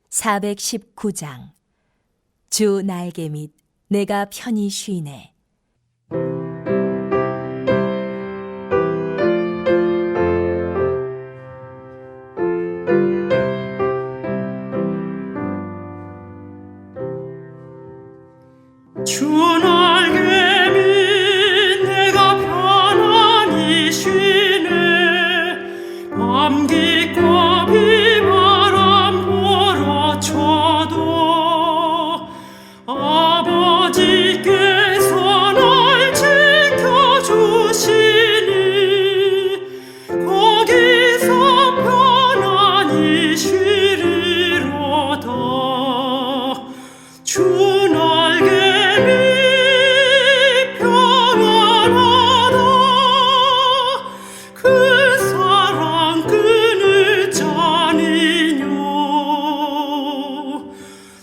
419장. 주 나에게 및 내가 편히 쉬네. 주 나에게 및 내가 편안히 쉬네. 밤기과 비바람 몰아쳐도 아버지께서 날 지켜주시니 거기서 편안히 쉬리로다. 주 나에게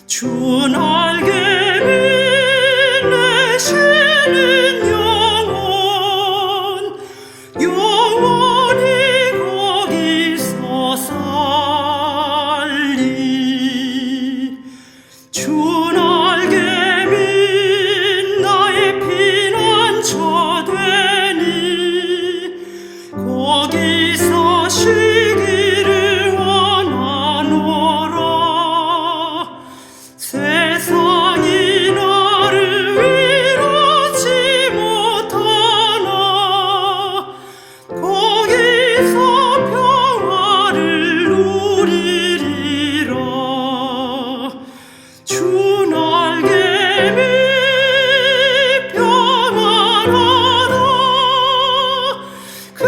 주 날개 밑 내쉬는 영원히 거기서 살리. 주 날개 밑 나의 피난처 되니 거기서 쉬기를 원하노라. 세상이 나를 위로치 못하나 거기서 평화를 누리리라. 주 날개 밑 평안하다. 그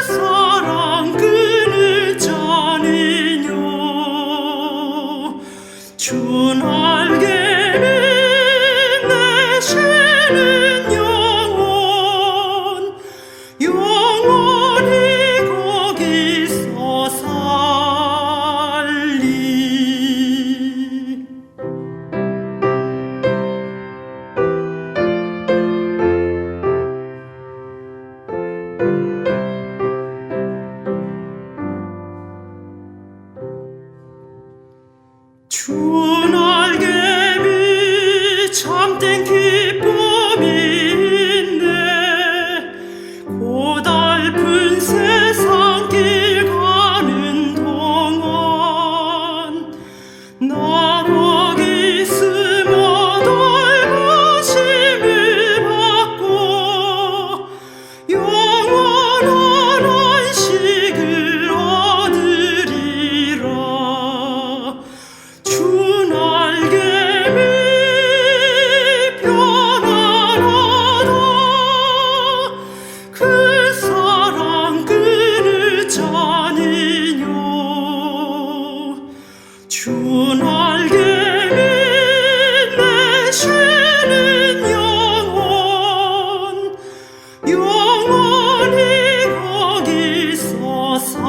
사랑 끊을 자니뇨. 주 날개 밑 내쉬는 영원히 거기서 살리. 주 날개 밑 참된 기쁨이 있네. 고달픈 세상길 가는 동안 나 거기 숨어 돌보심을 받고 영원한 안식을 얻으리라. 주 날개 밑 편안하다. 그 사랑 끊을 자니뇨. 주 날개 밑 내쉬는 영원히 거기서 살리.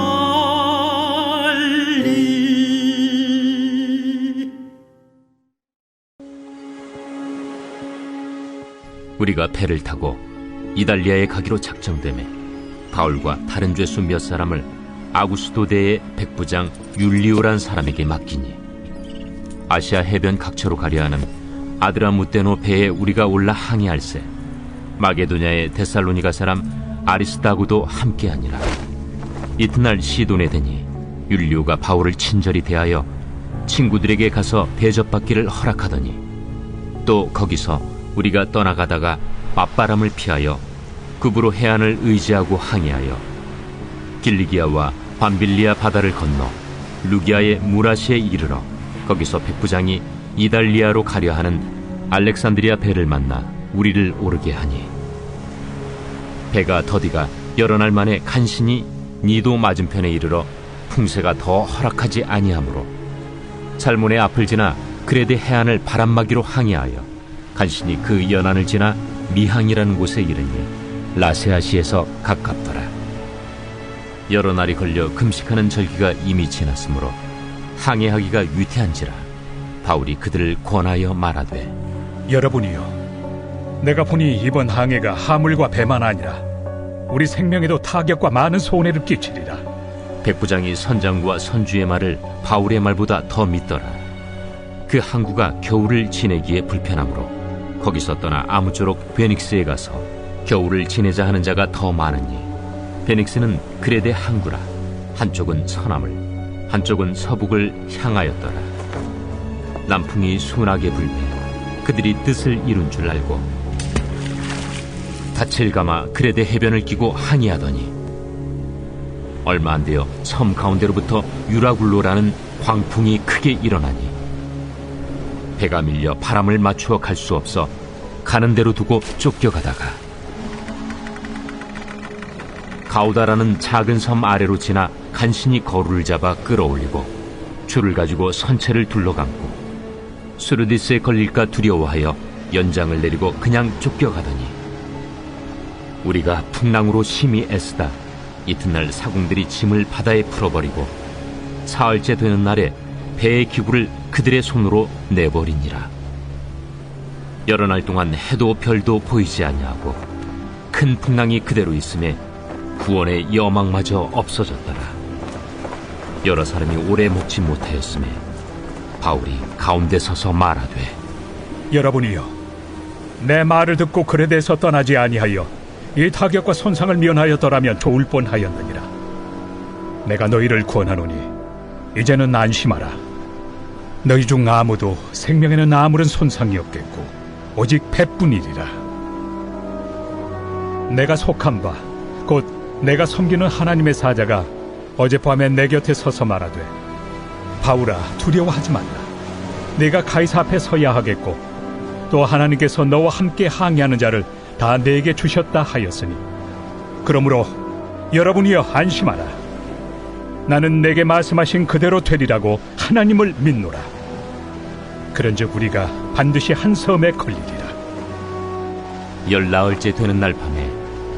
우리가 배를 타고 이달리아에 가기로 작정되매 바울과 다른 죄수 몇 사람을 아구스도대의 백부장 율리오란 사람에게 맡기니 아시아 해변 각처로 가려 하는 아드라무테노 배에 우리가 올라 항해할세 마게도냐의 데살로니가 사람 아리스다고도 함께하니라. 이튿날 시돈에 되니 율리오가 바울을 친절히 대하여 친구들에게 가서 대접받기를 허락하더니 또 거기서 우리가 떠나가다가 맞바람을 피하여 급으로 해안을 의지하고 항해하여 길리기아와 밤빌리아 바다를 건너 루기아의 무라시에 이르러 거기서 백부장이 이달리아로 가려 하는 알렉산드리아 배를 만나 우리를 오르게 하니 배가 더디가 여러 날 만에 간신히 니도 맞은편에 이르러 풍세가 더 허락하지 아니하므로 살몬의 앞을 지나 그레데 해안을 바람막이로 항해하여 간신히 그 연안을 지나 미항이라는 곳에 이르니 라세아시에서 가깝더라. 여러 날이 걸려 금식하는 절기가 이미 지났으므로 항해하기가 위태한지라 바울이 그들을 권하여 말하되 여러분이여, 내가 보니 이번 항해가 하물과 배만 아니라 우리 생명에도 타격과 많은 손해를 끼치리라. 백부장이 선장과 선주의 말을 바울의 말보다 더 믿더라. 그 항구가 겨울을 지내기에 불편하므로 거기서 떠나 아무쪼록 베닉스에 가서 겨울을 지내자 하는 자가 더 많으니 베닉스는 그레데 항구라 한쪽은 서남을 한쪽은 서북을 향하였더라. 남풍이 순하게 불매 그들이 뜻을 이룬 줄 알고 닻을 감아 그레데 해변을 끼고 항해하더니 얼마 안 되어 섬 가운데로부터 유라굴로라는 광풍이 크게 일어나니 배가 밀려 바람을 맞추어 갈 수 없어 가는 대로 두고 쫓겨가다가 가우다라는 작은 섬 아래로 지나 간신히 거루를 잡아 끌어올리고 줄을 가지고 선체를 둘러감고 수르디스에 걸릴까 두려워하여 연장을 내리고 그냥 쫓겨가더니 우리가 풍랑으로 심히 애쓰다 이튿날 사공들이 짐을 바다에 풀어버리고 사흘째 되는 날에 배의 기구를 그들의 손으로 내버리니라. 여러 날 동안 해도 별도 보이지 아니하고 큰 풍랑이 그대로 있음에 구원의 여망마저 없어졌더라. 여러 사람이 오래 먹지 못하였음에 바울이 가운데 서서 말하되 여러분이여, 내 말을 듣고 그레데에서 떠나지 아니하여 이 타격과 손상을 면하였더라면 좋을 뻔하였느니라. 내가 너희를 구원하노니 이제는 안심하라. 너희 중 아무도 생명에는 아무런 손상이 없겠고 오직 배뿐이리라. 내가 속한 바 곧 내가 섬기는 하나님의 사자가 어젯밤에 내 곁에 서서 말하되 바울아, 두려워하지 말라. 네가 가이사 앞에 서야 하겠고 또 하나님께서 너와 함께 항해하는 자를 다 내게 주셨다 하였으니 그러므로 여러분이여 안심하라. 나는 내게 말씀하신 그대로 되리라고 하나님을 믿노라. 그런즉 우리가 반드시 한 섬에 걸리리라. 14일째 되는 날 밤에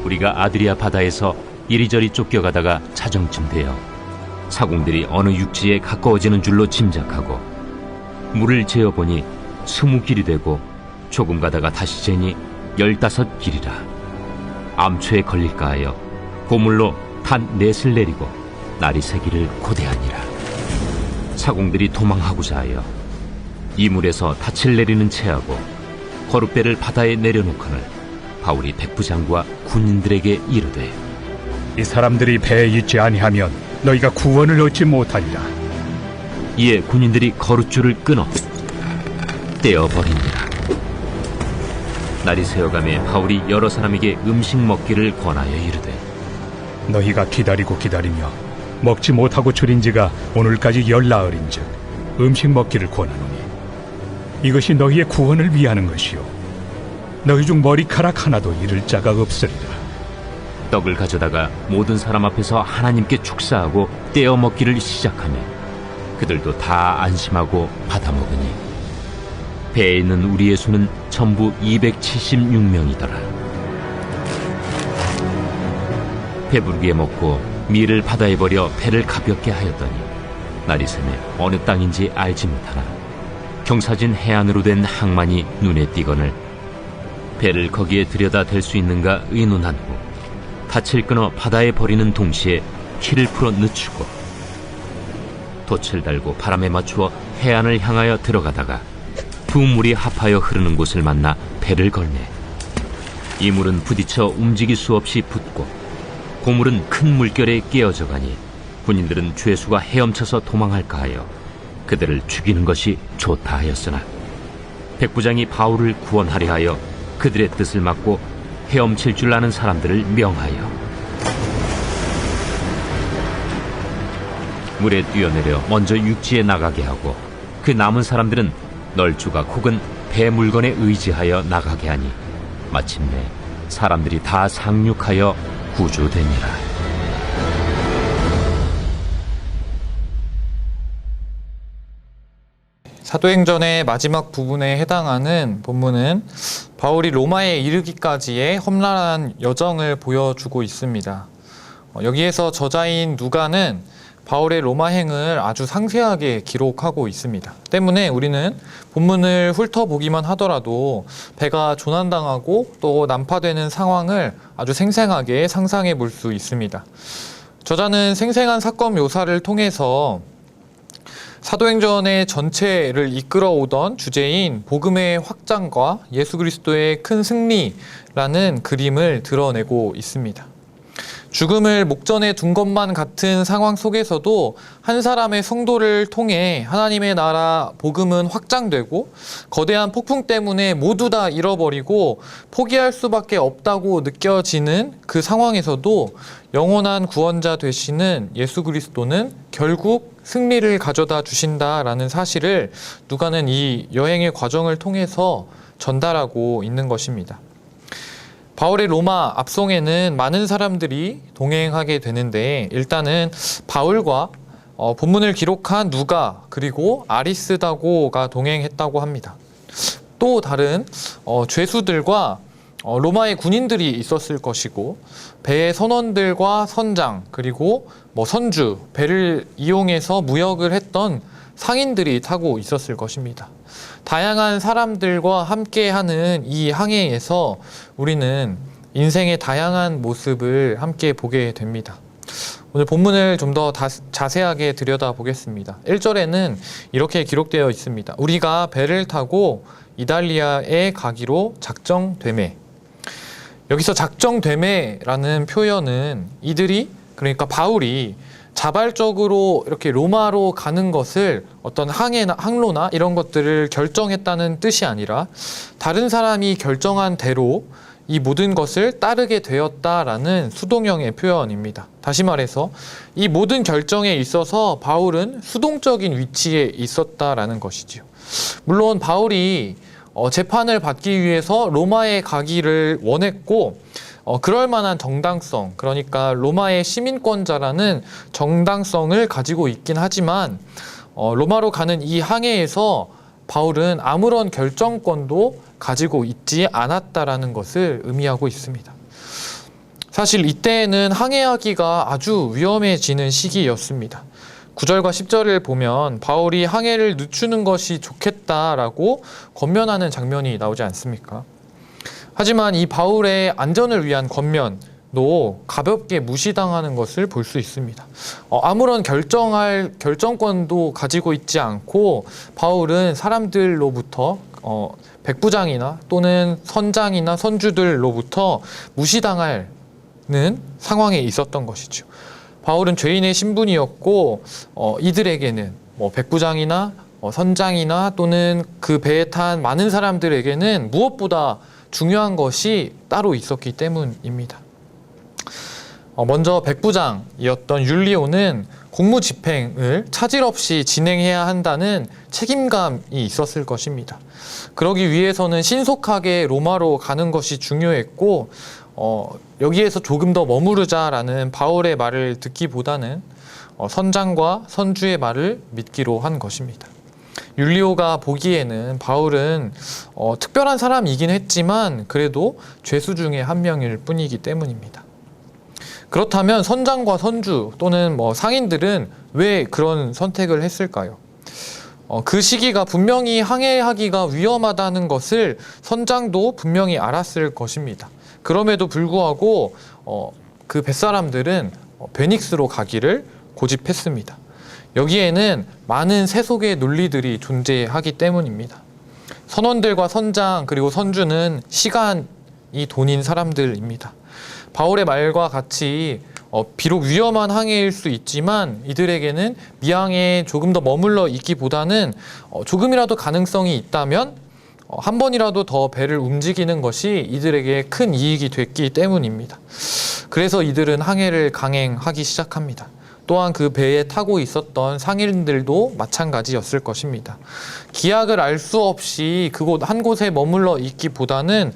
우리가 아드리아 바다에서 이리저리 쫓겨가다가 자정쯤 되어 사공들이 어느 육지에 가까워지는 줄로 짐작하고 물을 재어보니 20길이 되고 조금 가다가 다시 재니 15길이라. 암초에 걸릴까 하여 고물로 단 넷을 내리고 날이 새기를 고대하니라. 사공들이 도망하고자 하여 이물에서 닻을 내리는 채하고 거룻배를 바다에 내려놓거늘 바울이 백부장과 군인들에게 이르되 이 사람들이 배에 있지 아니하면 너희가 구원을 얻지 못하리라. 이에 군인들이 거룻줄을 끊어 떼어버리니라. 날이 새어가매 바울이 여러 사람에게 음식 먹기를 권하여 이르되 너희가 기다리고 기다리며 먹지 못하고 줄인 지가 오늘까지 14일인즉 음식 먹기를 권하노니 이것이 너희의 구원을 위하는 것이요 너희 중 머리카락 하나도 잃을 자가 없으리라. 떡을 가져다가 모든 사람 앞에서 하나님께 축사하고 떼어 먹기를 시작하며 그들도 다 안심하고 받아 먹으니 배에 있는 우리의 수는 전부 276명이더라. 배부르게 먹고 밀을 바다에 버려 배를 가볍게 하였더니 날이 새매 어느 땅인지 알지 못하나 경사진 해안으로 된 항만이 눈에 띄거늘 배를 거기에 들여다 댈 수 있는가 의논한 후 닻을 끊어 바다에 버리는 동시에 키를 풀어 늦추고 돛을 달고 바람에 맞추어 해안을 향하여 들어가다가 두 물이 합하여 흐르는 곳을 만나 배를 걸매 이 물은 부딪혀 움직일 수 없이 붙고 고물은 큰 물결에 깨어져 가니 군인들은 죄수가 헤엄쳐서 도망할까 하여 그들을 죽이는 것이 좋다 하였으나 백부장이 바울을 구원하려 하여 그들의 뜻을 막고 헤엄칠 줄 아는 사람들을 명하여 물에 뛰어내려 먼저 육지에 나가게 하고 그 남은 사람들은 널조각 혹은 배 물건에 의지하여 나가게 하니 마침내 사람들이 다 상륙하여 구조되니라. 사도행전의 마지막 부분에 해당하는 본문은 바울이 로마에 이르기까지의 험난한 여정을 보여주고 있습니다. 여기에서 저자인 누가는 바울의 로마행을 아주 상세하게 기록하고 있습니다. 때문에 우리는 본문을 훑어보기만 하더라도 배가 조난당하고 또 난파되는 상황을 아주 생생하게 상상해 볼 수 있습니다. 저자는 생생한 사건 묘사를 통해서 사도행전의 전체를 이끌어오던 주제인 복음의 확장과 예수 그리스도의 큰 승리라는 그림을 드러내고 있습니다. 죽음을 목전에 둔 것만 같은 상황 속에서도 한 사람의 성도를 통해 하나님의 나라 복음은 확장되고 거대한 폭풍 때문에 모두 다 잃어버리고 포기할 수밖에 없다고 느껴지는 그 상황에서도 영원한 구원자 되시는 예수 그리스도는 결국 승리를 가져다 주신다라는 사실을 누가는 이 여행의 과정을 통해서 전달하고 있는 것입니다. 바울의 로마 압송에는 많은 사람들이 동행하게 되는데 일단은 바울과 본문을 기록한 누가 그리고 아리스다고가 동행했다고 합니다. 또 다른 죄수들과 로마의 군인들이 있었을 것이고 배의 선원들과 선장 그리고 선주 배를 이용해서 무역을 했던 상인들이 타고 있었을 것입니다. 다양한 사람들과 함께하는 이 항해에서 우리는 인생의 다양한 모습을 함께 보게 됩니다. 오늘 본문을 좀 더 자세하게 들여다보겠습니다. 1절에는 이렇게 기록되어 있습니다. 우리가 배를 타고 이달리아에 가기로 작정되매. 여기서 작정되매라는 표현은 이들이 그러니까 바울이 자발적으로 이렇게 로마로 가는 것을 어떤 항로나 이런 것들을 결정했다는 뜻이 아니라 다른 사람이 결정한 대로 이 모든 것을 따르게 되었다라는 수동형의 표현입니다. 다시 말해서 이 모든 결정에 있어서 바울은 수동적인 위치에 있었다라는 것이지요. 물론 바울이 재판을 받기 위해서 로마에 가기를 원했고 그럴 만한 정당성, 그러니까 로마의 시민권자라는 정당성을 가지고 있긴 하지만 로마로 가는 이 항해에서 바울은 아무런 결정권도 가지고 있지 않았다라는 것을 의미하고 있습니다. 사실 이때에는 항해하기가 아주 위험해지는 시기였습니다. 9절과 10절을 보면 바울이 항해를 늦추는 것이 좋겠다라고 권면하는 장면이 나오지 않습니까? 하지만 이 바울의 안전을 위한 권면도 가볍게 무시당하는 것을 볼 수 있습니다. 아무런 결정할 결정권도 가지고 있지 않고 바울은 사람들로부터 백부장이나 또는 선장이나 선주들로부터 무시당하는 상황에 있었던 것이죠. 바울은 죄인의 신분이었고 이들에게는 백부장이나 선장이나 또는 그 배에 탄 많은 사람들에게는 무엇보다 중요한 것이 따로 있었기 때문입니다. 먼저 백부장이었던 율리오는 공무 집행을 차질 없이 진행해야 한다는 책임감이 있었을 것입니다. 그러기 위해서는 신속하게 로마로 가는 것이 중요했고 여기에서 조금 더 머무르자라는 바울의 말을 듣기보다는 선장과 선주의 말을 믿기로 한 것입니다. 율리오가 보기에는 바울은 특별한 사람이긴 했지만 그래도 죄수 중에 한 명일 뿐이기 때문입니다. 그렇다면 선장과 선주 또는 상인들은 왜 그런 선택을 했을까요? 그 시기가 분명히 항해하기가 위험하다는 것을 선장도 분명히 알았을 것입니다. 그럼에도 불구하고 그 뱃사람들은 베닉스로 가기를 고집했습니다. 여기에는 많은 세속의 논리들이 존재하기 때문입니다. 선원들과 선장 그리고 선주는 시간이 돈인 사람들입니다. 바울의 말과 같이 비록 위험한 항해일 수 있지만 이들에게는 미항에 조금 더 머물러 있기보다는 조금이라도 가능성이 있다면 한 번이라도 더 배를 움직이는 것이 이들에게 큰 이익이 됐기 때문입니다. 그래서 이들은 항해를 강행하기 시작합니다. 또한 그 배에 타고 있었던 상인들도 마찬가지였을 것입니다. 기약을 알 수 없이 그곳 한 곳에 머물러 있기보다는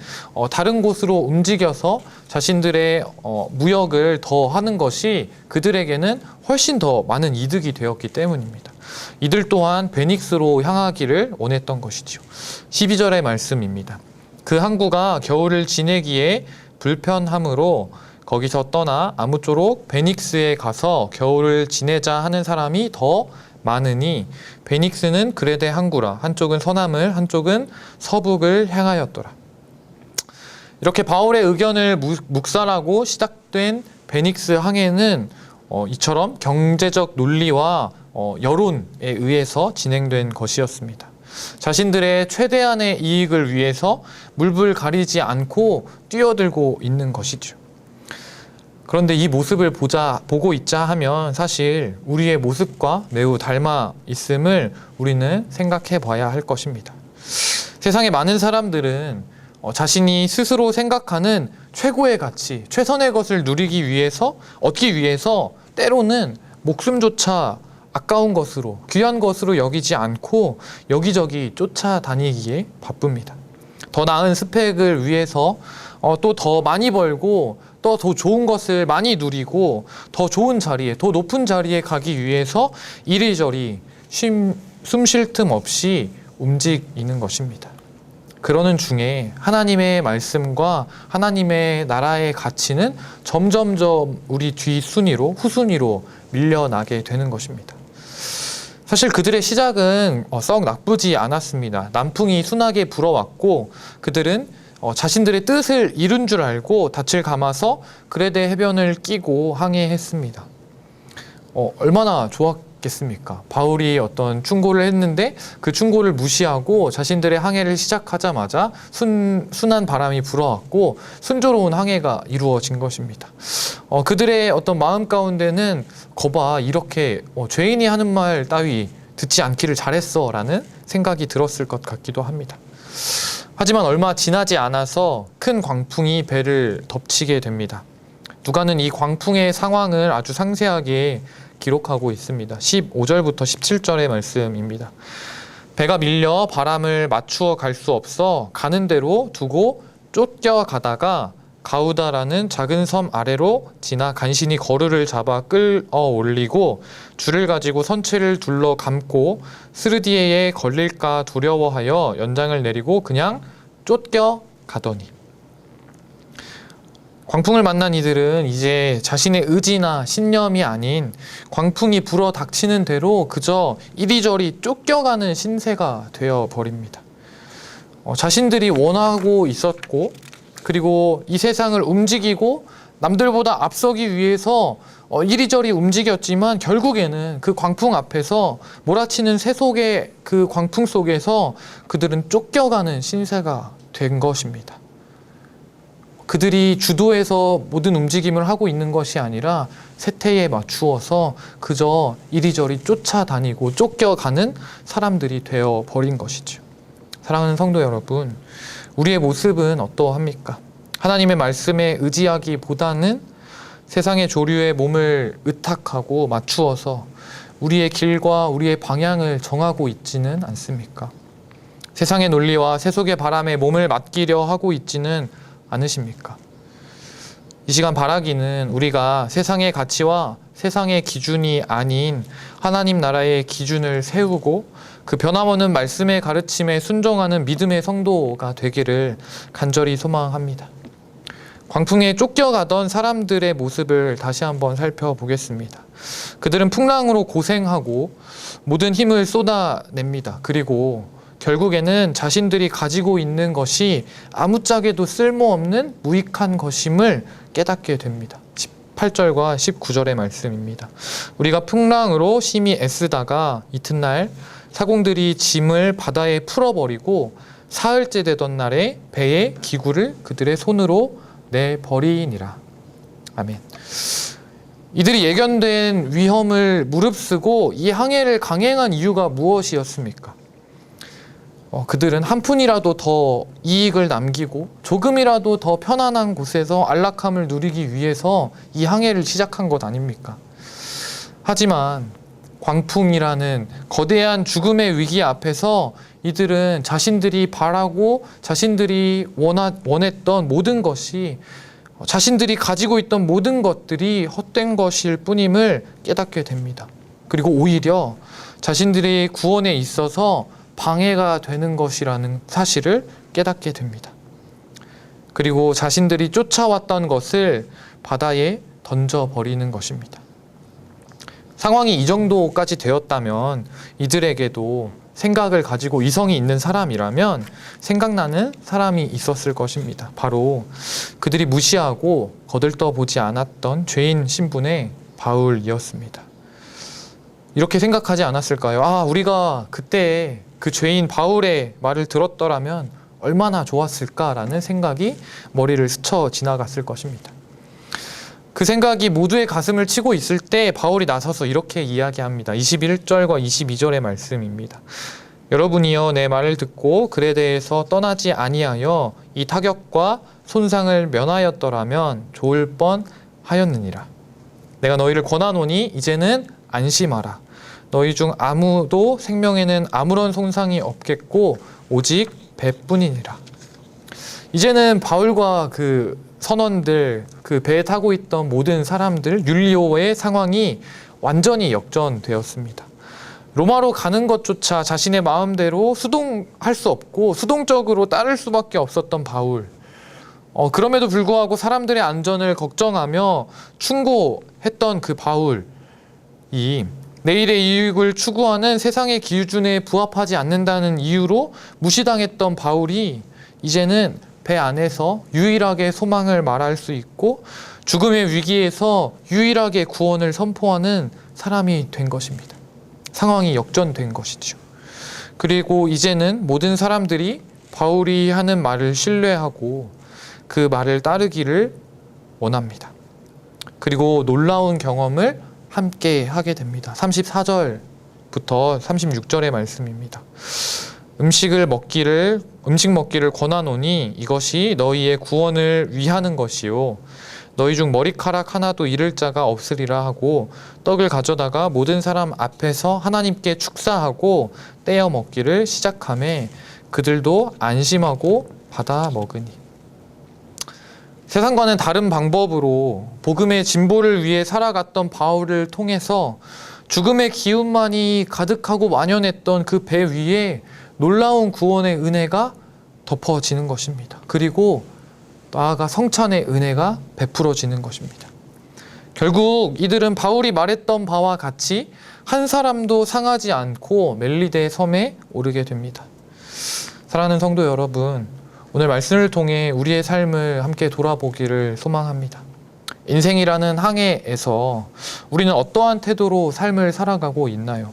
다른 곳으로 움직여서 자신들의 무역을 더 하는 것이 그들에게는 훨씬 더 많은 이득이 되었기 때문입니다. 이들 또한 베닉스로 향하기를 원했던 것이죠. 12절의 말씀입니다. 그 항구가 겨울을 지내기에 불편하므로 거기서 떠나 아무쪼록 베닉스에 가서 겨울을 지내자 하는 사람이 더 많으니 베닉스는 그레데 항구라. 한쪽은 서남을 한쪽은 서북을 향하였더라. 이렇게 바울의 의견을 묵살하고 시작된 베닉스 항해는 이처럼 경제적 논리와 여론에 의해서 진행된 것이었습니다. 자신들의 최대한의 이익을 위해서 물불 가리지 않고 뛰어들고 있는 것이죠. 그런데 이 모습을 보고 있자 하면 사실 우리의 모습과 매우 닮아 있음을 우리는 생각해 봐야 할 것입니다. 세상의 많은 사람들은 자신이 스스로 생각하는 최고의 가치, 최선의 것을 누리기 위해서, 얻기 위해서 때로는 목숨조차 아까운 것으로, 귀한 것으로 여기지 않고 여기저기 쫓아다니기에 바쁩니다. 더 나은 스펙을 위해서 또 더 많이 벌고 또 더 좋은 것을 많이 누리고 더 좋은 자리에, 더 높은 자리에 가기 위해서 이리저리 숨 쉴 틈 없이 움직이는 것입니다. 그러는 중에 하나님의 말씀과 하나님의 나라의 가치는 점점점 우리 뒷순위로, 후순위로 밀려나게 되는 것입니다. 사실 그들의 시작은 썩 나쁘지 않았습니다. 남풍이 순하게 불어왔고 그들은 자신들의 뜻을 이룬 줄 알고 닻을 감아서 그레데 해변을 끼고 항해했습니다. 얼마나 좋았겠습니까? 바울이 어떤 충고를 했는데 그 충고를 무시하고 자신들의 항해를 시작하자마자 순한 바람이 불어왔고 순조로운 항해가 이루어진 것입니다. 그들의 어떤 마음 가운데는 거봐, 이렇게 죄인이 하는 말 따위 듣지 않기를 잘했어 라는 생각이 들었을 것 같기도 합니다. 하지만 얼마 지나지 않아서 큰 광풍이 배를 덮치게 됩니다. 누가는 이 광풍의 상황을 아주 상세하게 기록하고 있습니다. 15절부터 17절의 말씀입니다. 배가 밀려 바람을 맞추어 갈 수 없어 가는 대로 두고 쫓겨가다가 가우다라는 작은 섬 아래로 지나 간신히 거르를 잡아 끌어 올리고 줄을 가지고 선체를 둘러 감고 스르디에에 걸릴까 두려워하여 연장을 내리고 그냥 쫓겨가더니, 광풍을 만난 이들은 이제 자신의 의지나 신념이 아닌 광풍이 불어 닥치는 대로 그저 이리저리 쫓겨가는 신세가 되어버립니다. 자신들이 원하고 있었고 그리고 이 세상을 움직이고 남들보다 앞서기 위해서 이리저리 움직였지만 결국에는 그 광풍 앞에서 몰아치는 새 속의 그 광풍 속에서 그들은 쫓겨가는 신세가 된 것입니다. 그들이 주도해서 모든 움직임을 하고 있는 것이 아니라 세태에 맞추어서 그저 이리저리 쫓아다니고 쫓겨가는 사람들이 되어버린 것이죠. 사랑하는 성도 여러분, 우리의 모습은 어떠합니까? 하나님의 말씀에 의지하기보다는 세상의 조류에 몸을 의탁하고 맞추어서 우리의 길과 우리의 방향을 정하고 있지는 않습니까? 세상의 논리와 세속의 바람에 몸을 맡기려 하고 있지는 않으십니까? 이 시간 바라기는 우리가 세상의 가치와 세상의 기준이 아닌 하나님 나라의 기준을 세우고 그 변함없는 말씀의 가르침에 순종하는 믿음의 성도가 되기를 간절히 소망합니다. 광풍에 쫓겨가던 사람들의 모습을 다시 한번 살펴보겠습니다. 그들은 풍랑으로 고생하고 모든 힘을 쏟아냅니다. 그리고 결국에는 자신들이 가지고 있는 것이 아무짝에도 쓸모없는 무익한 것임을 깨닫게 됩니다. 18절과 19절의 말씀입니다. 우리가 풍랑으로 심히 애쓰다가 이튿날 사공들이 짐을 바다에 풀어버리고 사흘째 되던 날에 배의 기구를 그들의 손으로 내버리니라. 아멘. 이들이 예견된 위험을 무릅쓰고 이 항해를 강행한 이유가 무엇이었습니까? 그들은 한 푼이라도 더 이익을 남기고 조금이라도 더 편안한 곳에서 안락함을 누리기 위해서 이 항해를 시작한 것 아닙니까? 하지만 광풍이라는 거대한 죽음의 위기 앞에서 이들은 자신들이 바라고 자신들이 원했던 모든 것이, 자신들이 가지고 있던 모든 것들이 헛된 것일 뿐임을 깨닫게 됩니다. 그리고 오히려 자신들의 구원에 있어서 방해가 되는 것이라는 사실을 깨닫게 됩니다. 그리고 자신들이 쫓아왔던 것을 바다에 던져버리는 것입니다. 상황이 이 정도까지 되었다면 이들에게도 생각을 가지고 이성이 있는 사람이라면 생각나는 사람이 있었을 것입니다. 바로 그들이 무시하고 거들떠보지 않았던 죄인 신분의 바울이었습니다. 이렇게 생각하지 않았을까요? 아, 우리가 그때 그 죄인 바울의 말을 들었더라면 얼마나 좋았을까라는 생각이 머리를 스쳐 지나갔을 것입니다. 그 생각이 모두의 가슴을 치고 있을 때 바울이 나서서 이렇게 이야기합니다. 21절과 22절의 말씀입니다. 여러분이여 내 말을 듣고 글에 대해서 떠나지 아니하여 이 타격과 손상을 면하였더라면 좋을 뻔하였느니라. 내가 너희를 권하노니 이제는 안심하라. 너희 중 아무도 생명에는 아무런 손상이 없겠고 오직 배뿐이니라. 이제는 바울과 그 선원들, 그 배에 타고 있던 모든 사람들, 율리오의 상황이 완전히 역전되었습니다. 로마로 가는 것조차 자신의 마음대로 수동할 수 없고 수동적으로 따를 수밖에 없었던 바울. 그럼에도 불구하고 사람들의 안전을 걱정하며 충고했던 그 바울이 내일의 이익을 추구하는 세상의 기준에 부합하지 않는다는 이유로 무시당했던 바울이 이제는 배 안에서 유일하게 소망을 말할 수 있고 죽음의 위기에서 유일하게 구원을 선포하는 사람이 된 것입니다. 상황이 역전된 것이죠. 그리고 이제는 모든 사람들이 바울이 하는 말을 신뢰하고 그 말을 따르기를 원합니다. 그리고 놀라운 경험을 함께 하게 됩니다. 34절부터 36절의 말씀입니다. 음식 먹기를 권하노니 이것이 너희의 구원을 위하는 것이요 너희 중 머리카락 하나도 잃을 자가 없으리라 하고 떡을 가져다가 모든 사람 앞에서 하나님께 축사하고 떼어 먹기를 시작하매 그들도 안심하고 받아 먹으니. 세상과는 다른 방법으로 복음의 진보를 위해 살아갔던 바울을 통해서 죽음의 기운만이 가득하고 만연했던 그 배 위에 놀라운 구원의 은혜가 덮어지는 것입니다. 그리고 나아가 성찬의 은혜가 베풀어지는 것입니다. 결국 이들은 바울이 말했던 바와 같이 한 사람도 상하지 않고 멜리데 섬에 오르게 됩니다. 사랑하는 성도 여러분, 오늘 말씀을 통해 우리의 삶을 함께 돌아보기를 소망합니다. 인생이라는 항해에서 우리는 어떠한 태도로 삶을 살아가고 있나요?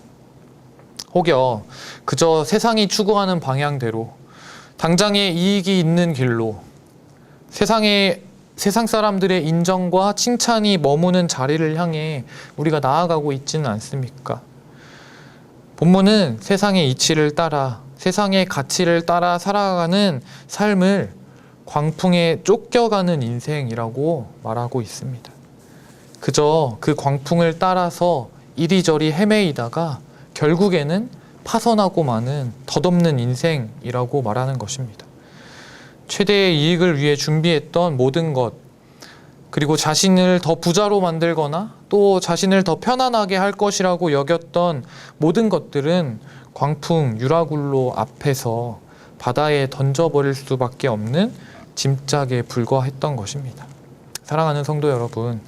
혹여 그저 세상이 추구하는 방향대로 당장의 이익이 있는 길로 세상 사람들의 인정과 칭찬이 머무는 자리를 향해 우리가 나아가고 있지는 않습니까? 본문은 세상의 이치를 따라 세상의 가치를 따라 살아가는 삶을 광풍에 쫓겨가는 인생이라고 말하고 있습니다. 그저 그 광풍을 따라서 이리저리 헤매이다가 결국에는 파선하고 마는 덧없는 인생이라고 말하는 것입니다. 최대의 이익을 위해 준비했던 모든 것, 그리고 자신을 더 부자로 만들거나 또 자신을 더 편안하게 할 것이라고 여겼던 모든 것들은 광풍, 유라굴로 앞에서 바다에 던져버릴 수밖에 없는 짐짝에 불과했던 것입니다. 사랑하는 성도 여러분,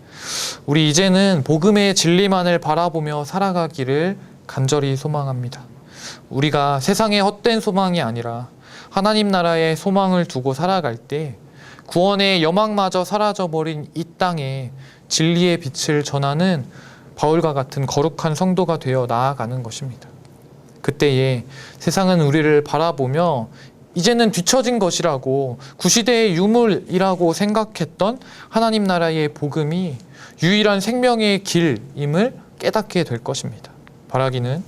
우리 이제는 복음의 진리만을 바라보며 살아가기를 간절히 소망합니다. 우리가 세상의 헛된 소망이 아니라 하나님 나라의 소망을 두고 살아갈 때 구원의 여망마저 사라져버린 이 땅에 진리의 빛을 전하는 바울과 같은 거룩한 성도가 되어 나아가는 것입니다. 그때에 세상은 우리를 바라보며 이제는 뒤처진 것이라고 구시대의 유물이라고 생각했던 하나님 나라의 복음이 유일한 생명의 길임을 깨닫게 될 것입니다. 바라기는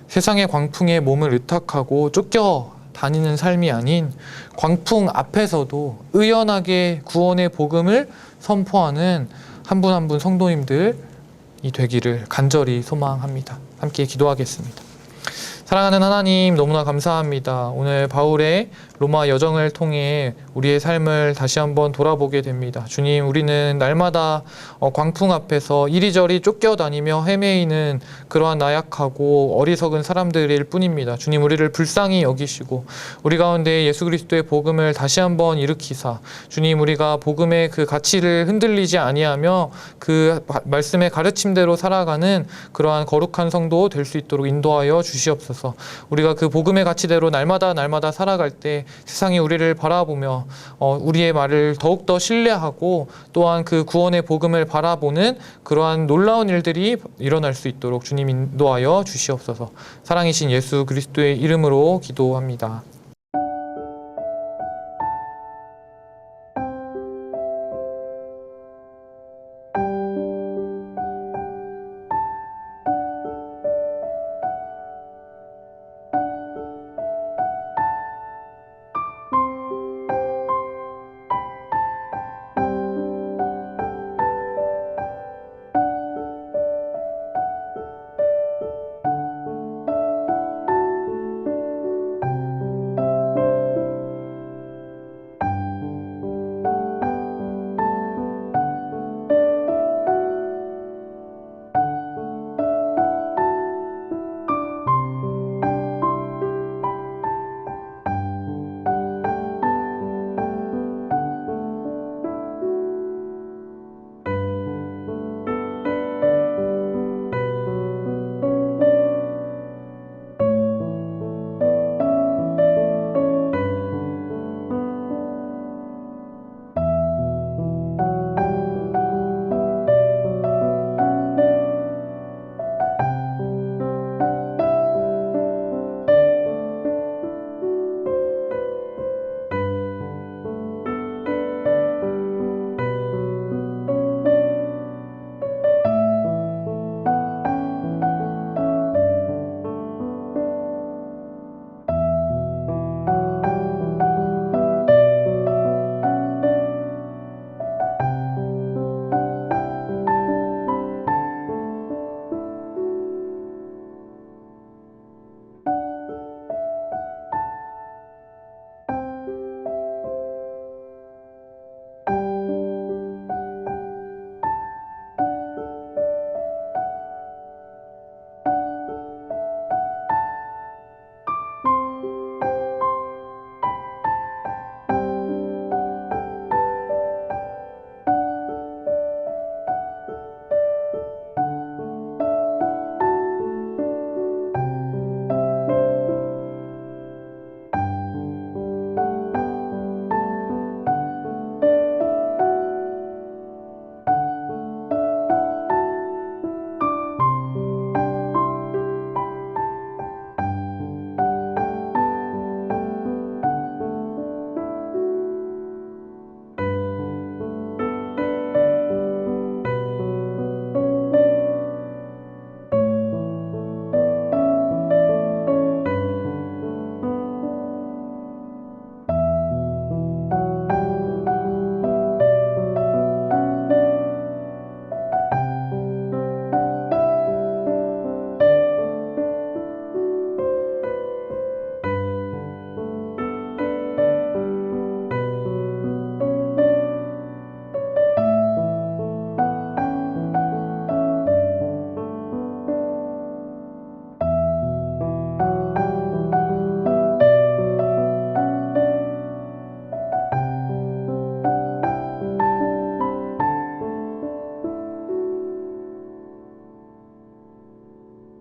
세상의 광풍에 몸을 의탁하고 쫓겨 다니는 삶이 아닌 광풍 앞에서도 의연하게 구원의 복음을 선포하는 한 분 한 분 성도님들이 되기를 간절히 소망합니다. 함께 기도하겠습니다. 사랑하는 하나님, 너무나 감사합니다. 오늘 바울의 로마 여정을 통해 우리의 삶을 다시 한번 돌아보게 됩니다. 주님, 우리는 날마다 광풍 앞에서 이리저리 쫓겨다니며 헤매이는 그러한 나약하고 어리석은 사람들일 뿐입니다. 주님, 우리를 불쌍히 여기시고 우리 가운데 예수 그리스도의 복음을 다시 한번 일으키사 주님, 우리가 복음의 그 가치를 흔들리지 아니하며 그 말씀의 가르침대로 살아가는 그러한 거룩한 성도 될 수 있도록 인도하여 주시옵소서. 주옵소서. 우리가 그 복음의 가치대로 날마다 살아갈 때 세상이 우리를 바라보며 우리의 말을 더욱더 신뢰하고 또한 그 구원의 복음을 바라보는 그러한 놀라운 일들이 일어날 수 있도록 주님 인도하여 주시옵소서. 사랑이신 예수 그리스도의 이름으로 기도합니다.